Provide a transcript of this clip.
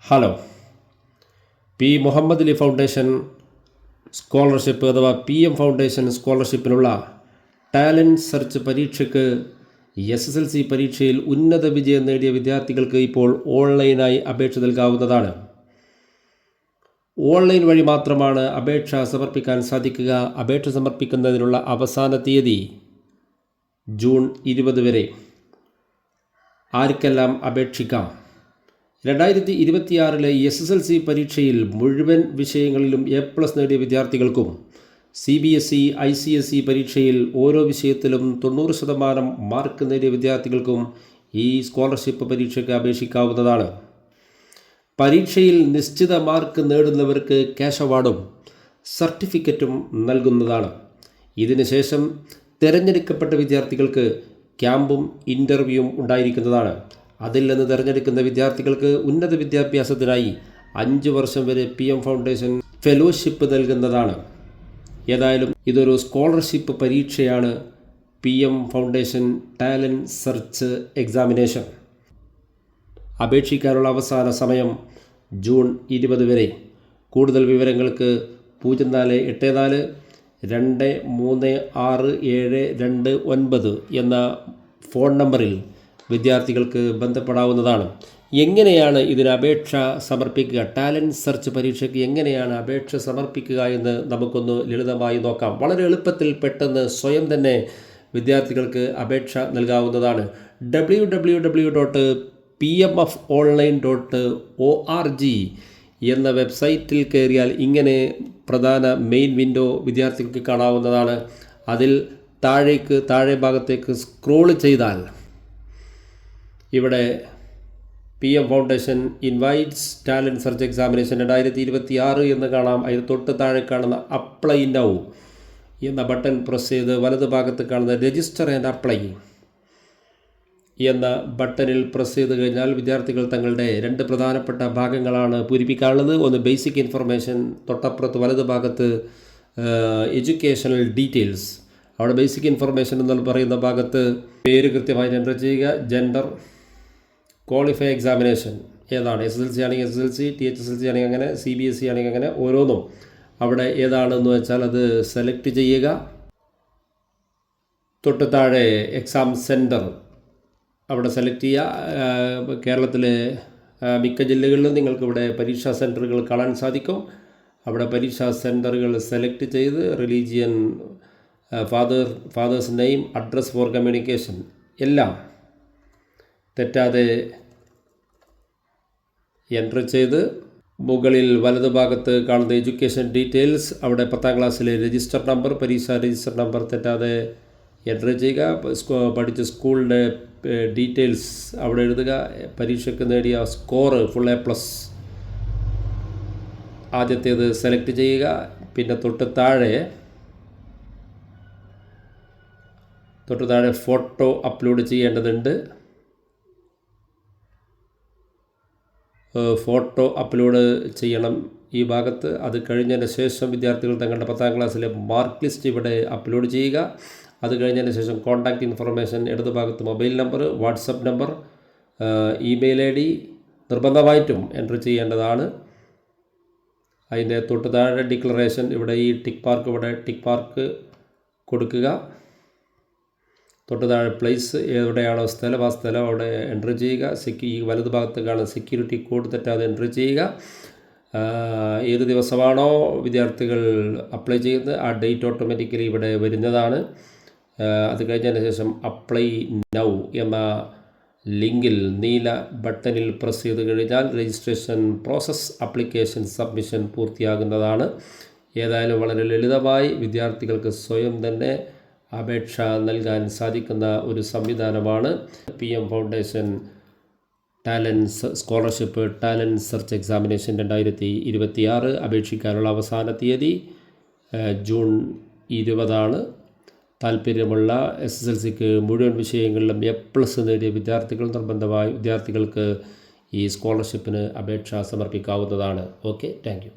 Hello, P Muhammad Ali foundation scholarship അഥവാ PM foundation സ്കോളർഷിപ്പിനുള്ള talent search പരീക്ഷയ്ക്ക് SSLC പരീക്ഷയിൽ ഉന്നത വിജയം നേടിയ വിദ്യാർത്ഥികൾക്ക് ഇപ്പോൾ ഓൺലൈനായി അപേക്ഷ നൽകാവുന്നതാണ്. ഓൺലൈൻ വഴി മാത്രമാണ് അപേക്ഷ സമർപ്പിക്കാൻ സാധിക്കുക. അപേക്ഷ സമർപ്പിക്കുന്നതിനുള്ള അവസാന തീയതി ജൂൺ 20 വരെ. ആർക്കെല്ലാം അപേക്ഷിക്കാം? 2026 SSLC പരീക്ഷയിൽ മുഴുവൻ വിഷയങ്ങളിലും A+ നേടിയ വിദ്യാർത്ഥികൾക്കും CBSE ICSE പരീക്ഷയിൽ ഓരോ വിഷയത്തിലും 90% മാർക്ക് നേടിയ വിദ്യാർത്ഥികൾക്കും ഈ സ്കോളർഷിപ്പ് പരീക്ഷയ്ക്ക് അപേക്ഷിക്കാവുന്നതാണ്. പരീക്ഷയിൽ നിശ്ചിത മാർക്ക് നേടുന്നവർക്ക് ക്യാഷ് അവാർഡും സർട്ടിഫിക്കറ്റും നൽകുന്നതാണ്. ഇതിനുശേഷം തിരഞ്ഞെടുക്കപ്പെട്ട വിദ്യാർത്ഥികൾക്ക് ക്യാമ്പും ഇൻ്റർവ്യൂവും ഉണ്ടായിരിക്കുന്നതാണ്. അതിൽ നിന്ന് തിരഞ്ഞെടുക്കുന്ന വിദ്യാർത്ഥികൾക്ക് ഉന്നത വിദ്യാഭ്യാസത്തിനായി 5 വർഷം വരെ PM ഫൗണ്ടേഷൻ ഫെലോഷിപ്പ് നൽകുന്നതാണ്. ഏതായാലും ഇതൊരു സ്കോളർഷിപ്പ് പരീക്ഷയാണ്. PM foundation talent search examination. അപേക്ഷിക്കാനുള്ള അവസാന സമയം ജൂൺ 20 വരെ. കൂടുതൽ വിവരങ്ങൾക്ക് 0484 236 എന്ന ഫോൺ നമ്പറിൽ വിദ്യാർത്ഥികൾക്ക് ബന്ധപ്പെടാവുന്നതാണ്. എങ്ങനെയാണ് ഇതിന് അപേക്ഷ സമർപ്പിക്കുക? ടാലൻറ്റ് സെർച്ച് പരീക്ഷയ്ക്ക് എങ്ങനെയാണ് അപേക്ഷ സമർപ്പിക്കുക എന്ന് നമുക്കൊന്ന് ലളിതമായി നോക്കാം. വളരെ എളുപ്പത്തിൽ പെട്ടെന്ന് സ്വയം തന്നെ വിദ്യാർത്ഥികൾക്ക് അപേക്ഷ നൽകാവുന്നതാണ്. www.pmfonline.org എന്ന വെബ്സൈറ്റിൽ കയറിയാൽ ഇങ്ങനെ പ്രധാന മെയിൻ വിൻഡോ വിദ്യാർത്ഥികൾക്ക് കാണാവുന്നതാണ്. അതിൽ താഴെ ഭാഗത്തേക്ക് സ്ക്രോൾ ചെയ്താൽ ഇവിടെ PM foundation invites talent search examination 2026 എന്ന് കാണാം. അതിന് തൊട്ട് താഴെ കാണുന്ന അപ്ലൈ നൗ എന്ന ബട്ടൺ പ്രസ് ചെയ്ത് വലത് ഭാഗത്ത് കാണുന്ന രജിസ്റ്റർ ആൻഡ് അപ്ലൈ എന്ന ബട്ടണിൽ പ്രസ് ചെയ്ത് കഴിഞ്ഞാൽ വിദ്യാർത്ഥികൾ തങ്ങളുടെ 2 പ്രധാനപ്പെട്ട ഭാഗങ്ങളാണ് പൂരിപ്പിക്കാനുള്ളത്. ഒന്ന് ബേസിക് ഇൻഫർമേഷൻ, തൊട്ടപ്പുറത്ത് വലത് ഭാഗത്ത് എഡ്യൂക്കേഷണൽ ഡീറ്റെയിൽസ്. അവിടെ ബേസിക് ഇൻഫർമേഷൻ എന്ന് പറയുന്ന ഭാഗത്ത് പേര് കൃത്യമായി എൻ്റർ ചെയ്യുക, ജെൻഡർ, ക്വാളിഫൈ എക്സാമിനേഷൻ ഏതാണ്, SSLC ആണെങ്കിൽ SSLC, THSLC ആണെങ്കിൽ അങ്ങനെ, CBSE ആണെങ്കിൽ അങ്ങനെ, ഓരോന്നും അവിടെ ഏതാണെന്ന് വെച്ചാൽ അത് സെലക്ട് ചെയ്യുക. തൊട്ട് താഴെ എക്സാം സെൻറ്റർ അവിടെ സെലക്ട് ചെയ്യുക. കേരളത്തിലെ മിക്ക ജില്ലകളിലും നിങ്ങൾക്കിവിടെ പരീക്ഷാ സെൻറ്ററുകൾ കാണാൻ സാധിക്കും. അവിടെ പരീക്ഷാ സെൻറ്ററുകൾ സെലക്ട് ചെയ്ത് religion, fathers name, address four communication എല്ലാം തെറ്റാതെ എൻ്റർ ചെയ്ത് മുകളിൽ വലത് ഭാഗത്ത് കാണുന്ന എഡ്യൂക്കേഷൻ ഡീറ്റെയിൽസ് അവിടെ 10ാം ക്ലാസ്സിലെ രജിസ്റ്റർ നമ്പർ, പരീക്ഷാ രജിസ്റ്റർ നമ്പർ തെറ്റാതെ എൻ്റർ ചെയ്യുക. പഠിച്ച സ്കൂളിൻ്റെ ഡീറ്റെയിൽസ് അവിടെ എഴുതുക. പരീക്ഷയ്ക്ക് നേടിയ സ്കോർ ഫുൾ A+, ആദ്യത്തേത് സെലക്ട് ചെയ്യുക. പിന്നെ തൊട്ട് താഴെ ഫോട്ടോ അപ്ലോഡ് ചെയ്യേണ്ടതുണ്ട്. ഫോട്ടോ അപ്ലോഡ് ചെയ്യണം ഈ ഭാഗത്ത്. അത് കഴിഞ്ഞതിന് ശേഷം വിദ്യാർത്ഥികൾ തങ്ങളുടെ 10ാം ക്ലാസ്സിലെ മാർക്ക് ലിസ്റ്റ് ഇവിടെ അപ്ലോഡ് ചെയ്യുക. അത് കഴിഞ്ഞതിന് ശേഷം കോൺടാക്റ്റ് ഇൻഫർമേഷൻ ഇടത് ഭാഗത്ത് mobile number, WhatsApp number, email ID നിർബന്ധമായിട്ടും എൻ്റർ ചെയ്യേണ്ടതാണ്. അതിൻ്റെ തൊട്ട് താഴെ ഡിക്ലറേഷൻ ഇവിടെ ഈ ടിക്ക് പാർക്ക് കൊടുക്കുക. തൊട്ട് താഴെ പ്ലേസ് എവിടെയാണോ സ്ഥലം, ആ സ്ഥലം അവിടെ എൻ്റർ ചെയ്യുക. ഈ വലത് ഭാഗത്ത് കാണുന്ന സെക്യൂരിറ്റി കോഡ് തെറ്റാതെ എൻ്റർ ചെയ്യുക. ഏത് ദിവസമാണോ വിദ്യാർത്ഥികൾ അപ്ലൈ ചെയ്യുന്നത് ആ ഡേറ്റ് ഓട്ടോമാറ്റിക്കലി ഇവിടെ വരുന്നതാണ്. അത് കഴിഞ്ഞതിന് ശേഷം അപ്ലൈ നൗ എന്ന ലിങ്കിൽ നീല ബട്ടണിൽ പ്രസ് ചെയ്ത് കഴിഞ്ഞാൽ രജിസ്ട്രേഷൻ പ്രോസസ്, ആപ്ലിക്കേഷൻ സബ്മിഷൻ പൂർത്തിയാകുന്നതാണ്. ഏതായാലും വളരെ ലളിതമായി വിദ്യാർത്ഥികൾക്ക് സ്വയം തന്നെ അപേക്ഷ നൽകാൻ സാധിക്കുന്ന ഒരു സംവിധാനമാണ് PM foundation scholarship talent search examination 2026. അപേക്ഷിക്കാനുള്ള അവസാന തീയതി ജൂൺ 20 താല്പര്യമുള്ള SSLCക്ക് മുഴുവൻ വിഷയങ്ങളിലും A+ നേടിയ വിദ്യാർത്ഥികൾക്ക് ഈ സ്കോളർഷിപ്പിന് അപേക്ഷ സമർപ്പിക്കാവുന്നതാണ്. Okay, thank you.